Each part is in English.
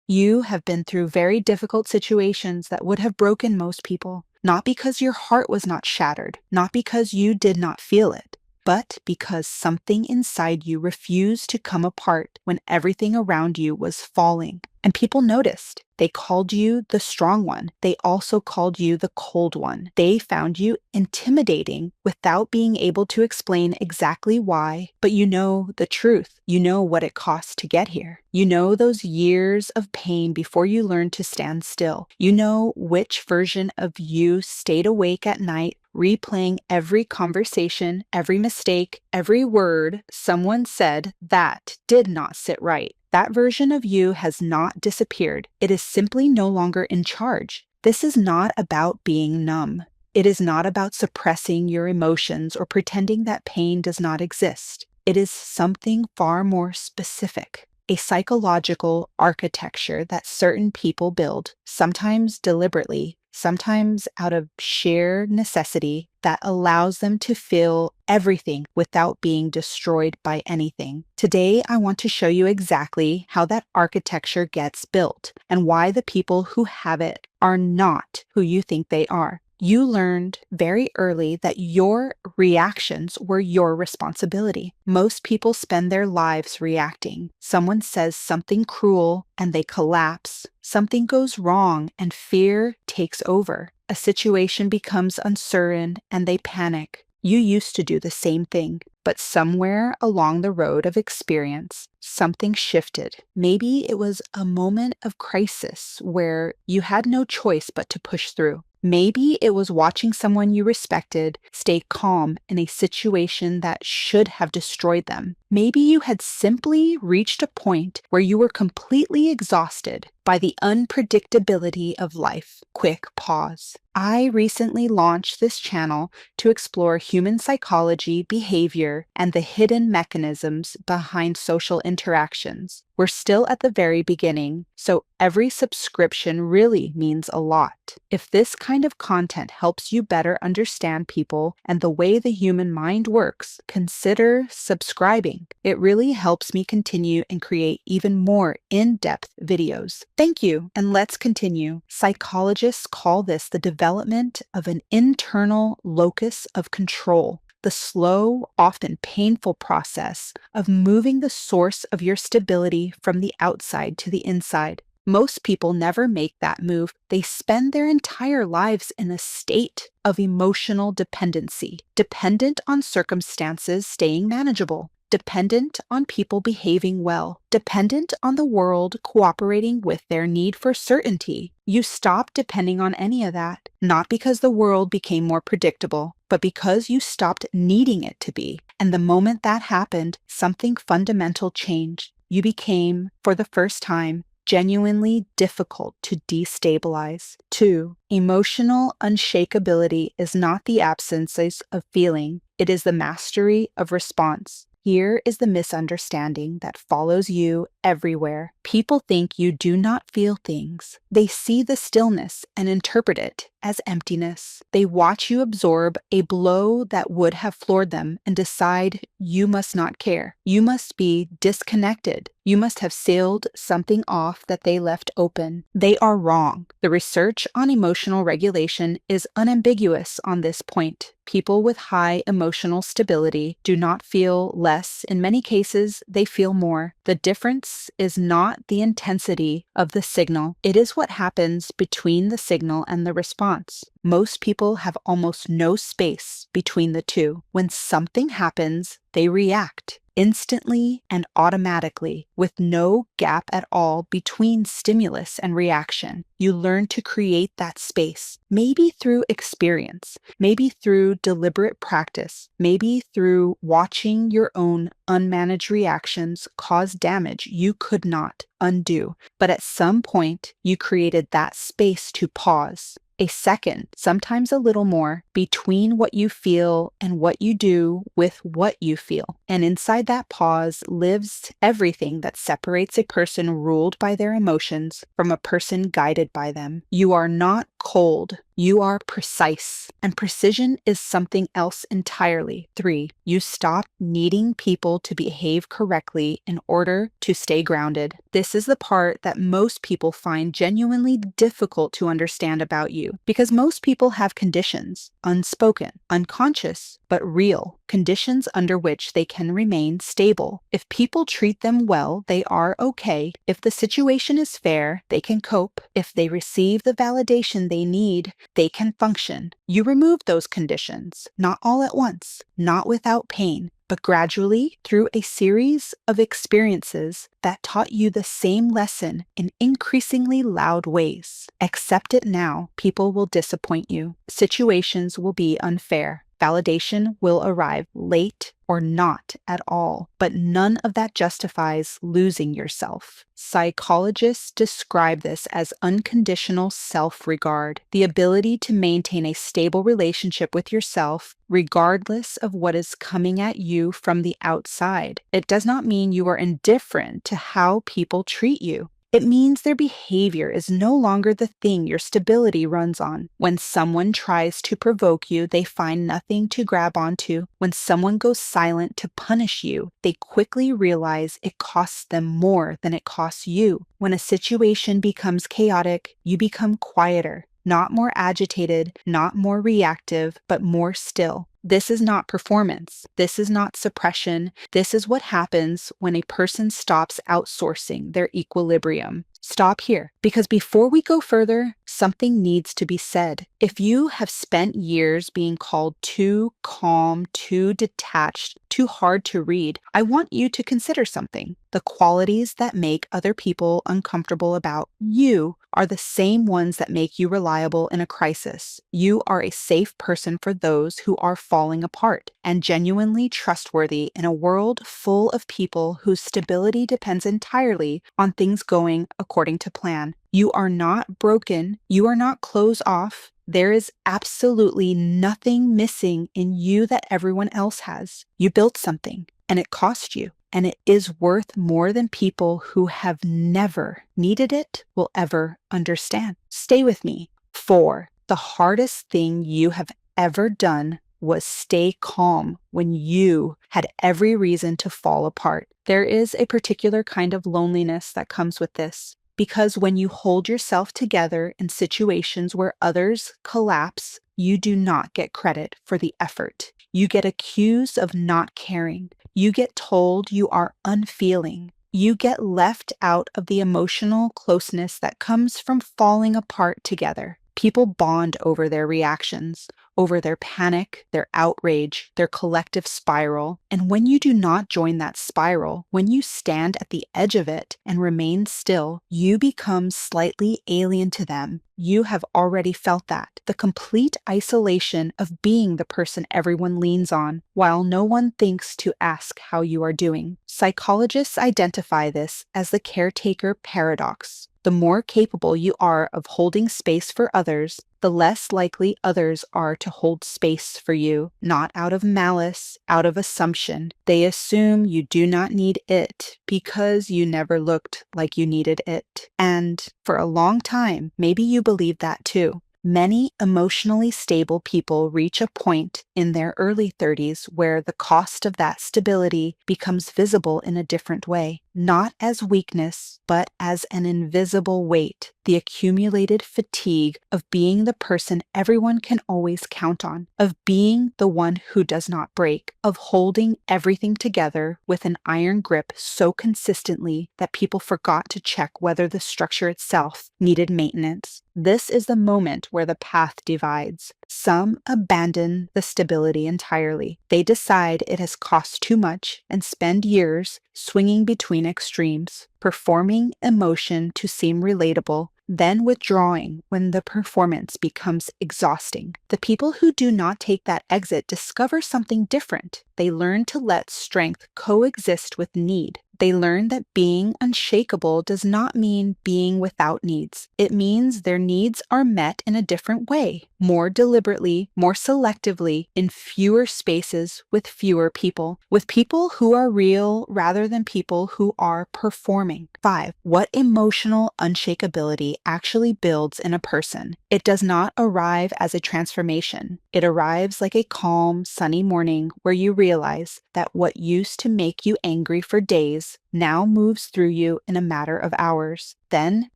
You have been through very difficult situations that would have broken most people, not because your heart was not shattered, not because you did not feel it, but because something inside you refused to come apart when everything around you was falling. And people noticed. They called you the strong one. They also called you the cold one. They found you intimidating without being able to explain exactly why, but you know the truth. You know what it cost to get here. You know those years of pain before you learned to stand still. You know which version of you stayed awake at night, replaying every conversation, every mistake, every word someone said that did not sit right. That version of you has not disappeared. It is simply no longer in charge. This is not about being numb. It is not about suppressing your emotions or pretending that pain does not exist. It is something far more specific. A psychological architecture that certain people build, sometimes deliberately, sometimes out of sheer necessity, that allows them to feel everything without being destroyed by anything. Today, I want to show you exactly how that architecture gets built and why the people who have it are not who you think they are. You learned very early that your reactions were your responsibility. Most people spend their lives reacting. Someone says something cruel and they collapse. Something goes wrong and fear takes over. A situation becomes uncertain and they panic. You used to do the same thing, but somewhere along the road of experience, something shifted. Maybe it was a moment of crisis where you had no choice but to push through. Maybe it was watching someone you respected stay calm in a situation that should have destroyed them. Maybe you had simply reached a point where you were completely exhausted by the unpredictability of life. Quick pause. I recently launched this channel to explore human psychology, behavior, and the hidden mechanisms behind social interactions. We're still at the very beginning, so every subscription really means a lot. If this kind of content helps you better understand people and the way the human mind works, consider subscribing. It really helps me continue and create even more in-depth videos. Thank you, and let's continue. Psychologists call this the development of an internal locus of control. The slow, often painful process of moving the source of your stability from the outside to the inside. Most people never make that move. They spend their entire lives in a state of emotional dependency, dependent on circumstances staying manageable, dependent on people behaving well, dependent on the world cooperating with their need for certainty. You stop depending on any of that, not because the world became more predictable, but because you stopped needing it to be. And the moment that happened, something fundamental changed. You became, for the first time, genuinely difficult to destabilize. 2. Emotional unshakability is not the absence of feeling, it is the mastery of response. Here is the misunderstanding that follows you everywhere. People think you do not feel things. They see the stillness and interpret it as emptiness. They watch you absorb a blow that would have floored them and decide you must not care. You must be disconnected. You must have sealed something off that they left open. They are wrong. The research on emotional regulation is unambiguous on this point. People with high emotional stability do not feel less. In many cases, they feel more. The difference is not the intensity of the signal. It is what happens between the signal and the response. Most people have almost no space between the two. When something happens, they react instantly and automatically, with no gap at all between stimulus and reaction. You learn to create that space, maybe through experience, maybe through deliberate practice, maybe through watching your own unmanaged reactions cause damage you could not undo. But at some point, you created that space to pause. A second, sometimes a little more, between what you feel and what you do with what you feel. And inside that pause lives everything that separates a person ruled by their emotions from a person guided by them. You are not cold. You are precise, and precision is something else entirely. 3. You stop needing people to behave correctly in order to stay grounded. This is the part that most people find genuinely difficult to understand about you, because most people have conditions, unspoken, unconscious, but real, conditions under which they can remain stable. If people treat them well, they are okay. If the situation is fair, they can cope. If they receive the validation they need, they can function. You remove those conditions, not all at once, not without pain, but gradually through a series of experiences that taught you the same lesson in increasingly loud ways. Accept it now. People will disappoint you. Situations will be unfair. Validation will arrive late or not at all, but none of that justifies losing yourself. Psychologists describe this as unconditional self-regard, the ability to maintain a stable relationship with yourself regardless of what is coming at you from the outside. It does not mean you are indifferent to how people treat you. It means their behavior is no longer the thing your stability runs on. When someone tries to provoke you, they find nothing to grab onto. When someone goes silent to punish you, they quickly realize it costs them more than it costs you. When a situation becomes chaotic, you become quieter. Not more agitated, not more reactive, but more still. This is not performance. This is not suppression. This is what happens when a person stops outsourcing their equilibrium. Stop here, because before we go further, something needs to be said. If you have spent years being called too calm, too detached, too hard to read, I want you to consider something. The qualities that make other people uncomfortable about you are the same ones that make you reliable in a crisis. You are a safe person for those who are falling apart, and genuinely trustworthy in a world full of people whose stability depends entirely on things going according to plan. You are not broken. You are not closed off. There is absolutely nothing missing in you that everyone else has. You built something, and it cost you. And it is worth more than people who have never needed it will ever understand. Stay with me. 4. The hardest thing you have ever done was stay calm when you had every reason to fall apart. There is a particular kind of loneliness that comes with this, because when you hold yourself together in situations where others collapse, you do not get credit for the effort. You get accused of not caring. You get told you are unfeeling. You get left out of the emotional closeness that comes from falling apart together. People bond over their reactions, over their panic, their outrage, their collective spiral. And when you do not join that spiral, when you stand at the edge of it and remain still, you become slightly alien to them. You have already felt that. The complete isolation of being the person everyone leans on, while no one thinks to ask how you are doing. Psychologists identify this as the caretaker paradox. The more capable you are of holding space for others, the less likely others are to hold space for you, not out of malice, out of assumption. They assume you do not need it because you never looked like you needed it. And for a long time, maybe you believe that too. Many emotionally stable people reach a point in their early 30s where the cost of that stability becomes visible in a different way, not as weakness, but as an invisible weight, the accumulated fatigue of being the person everyone can always count on, of being the one who does not break, of holding everything together with an iron grip so consistently that people forgot to check whether the structure itself needed maintenance. This is the moment where the path divides. Some abandon the stability entirely. They decide it has cost too much and spend years swinging between extremes, performing emotion to seem relatable, then withdrawing when the performance becomes exhausting. The people who do not take that exit discover something different. They learn to let strength coexist with need. They learn that being unshakable does not mean being without needs. It means their needs are met in a different way, more deliberately, more selectively, in fewer spaces with fewer people, with people who are real rather than people who are performing. 5. What emotional unshakability actually builds in a person? It does not arrive as a transformation. It arrives like a calm, sunny morning where you realize that what used to make you angry for days now moves through you in a matter of hours, then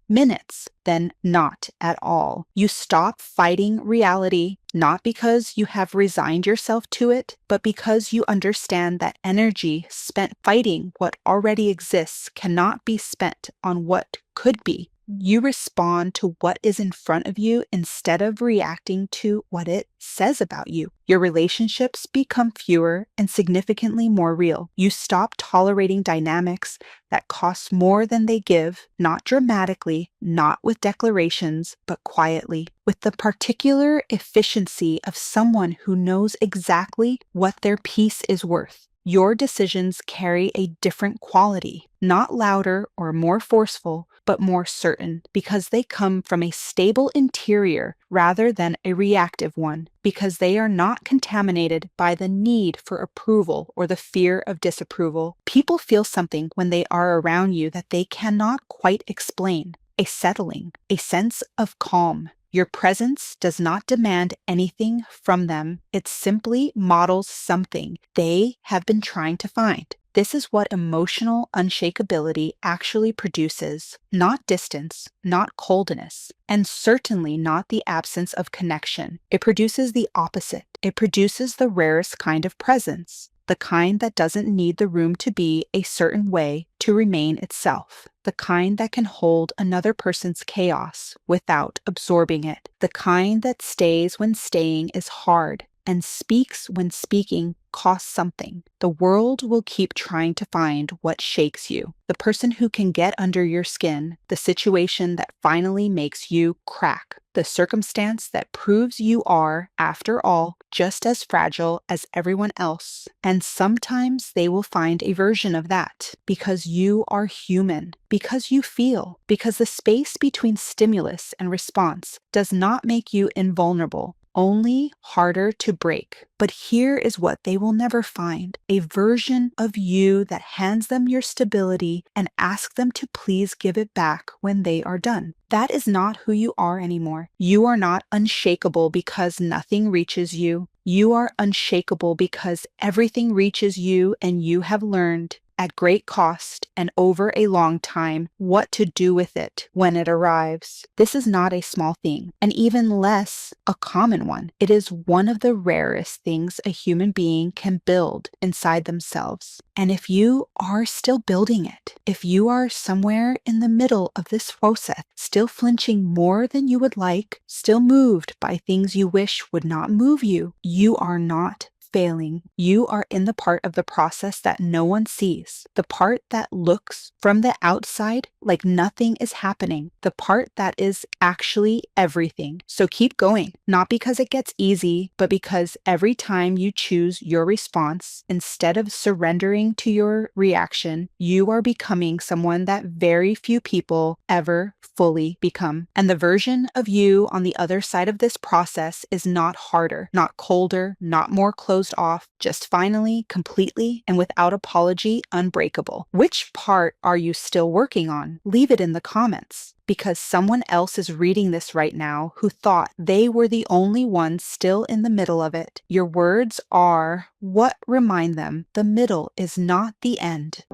minutes, then not at all. You stop fighting reality, not because you have resigned yourself to it, but because you understand that energy spent fighting what already exists cannot be spent on what could be. You respond to what is in front of you instead of reacting to what it says about you. Your relationships become fewer and significantly more real. You stop tolerating dynamics that cost more than they give, not dramatically, not with declarations, but quietly, with the particular efficiency of someone who knows exactly what their peace is worth. Your decisions carry a different quality, not louder or more forceful, but more certain, because they come from a stable interior rather than a reactive one, because they are not contaminated by the need for approval or the fear of disapproval. People feel something when they are around you that they cannot quite explain, a settling, a sense of calm. Your presence does not demand anything from them. It simply models something they have been trying to find. This is what emotional unshakability actually produces, not distance, not coldness, and certainly not the absence of connection. It produces the opposite. It produces the rarest kind of presence, the kind that doesn't need the room to be a certain way to remain itself, the kind that can hold another person's chaos without absorbing it, the kind that stays when staying is hard and speaks when speaking costs something. The world will keep trying to find what shakes you, the person who can get under your skin, the situation that finally makes you crack, the circumstance that proves you are, after all, just as fragile as everyone else. And sometimes they will find a version of that because you are human, because you feel, because the space between stimulus and response does not make you invulnerable, only harder to break. But here is what they will never find: a version of you that hands them your stability and asks them to please give it back when they are done. That is not who you are anymore. You are not unshakable because nothing reaches you. You are unshakable because everything reaches you, and you have learned at great cost and over a long time what to do with it when it arrives. This is not a small thing, and even less a common one. It is one of the rarest things a human being can build inside themselves. And if you are still building it, if you are somewhere in the middle of this process, still flinching more than you would like, still moved by things you wish would not move you, you are not failing. You are in the part of the process that no one sees, the part that looks from the outside like nothing is happening, the part that is actually everything. So keep going, not because it gets easy, but because every time you choose your response instead of surrendering to your reaction, you are becoming someone that very few people ever fully become. And the version of you on the other side of this process is not harder, not colder, not more closed off, just finally, completely, and without apology, unbreakable. Which part are you still working on? Leave it in the comments, because someone else is reading this right now who thought they were the only ones still in the middle of it. Your words are what remind them the middle is not the end.